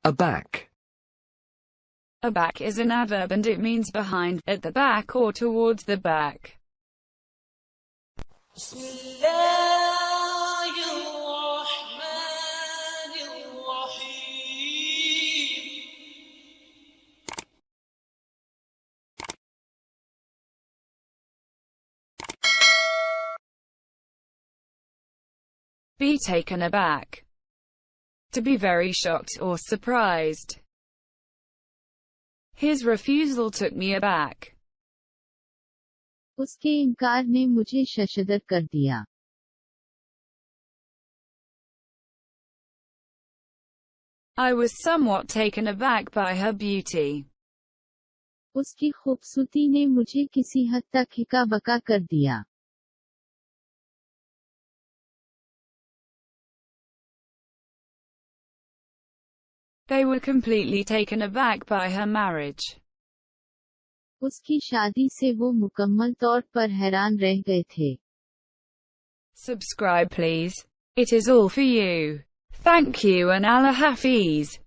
Aback. Aback is an adverb and it means behind, at the back or towards the back. Be taken aback. To be very shocked or surprised. His refusal took me aback. उसके इनकार ने मुझे शशदर कर दिया. I was somewhat taken aback by her beauty. उसकी खूबसूरती ने मुझे किसी हद तक हिका बका कर दिया. They were completely taken aback by her marriage. उसकी शादी से वो मुकम्मल तौर पर हैरान रह गए थे. Subscribe please. It is all for you. Thank you and Allah Hafiz.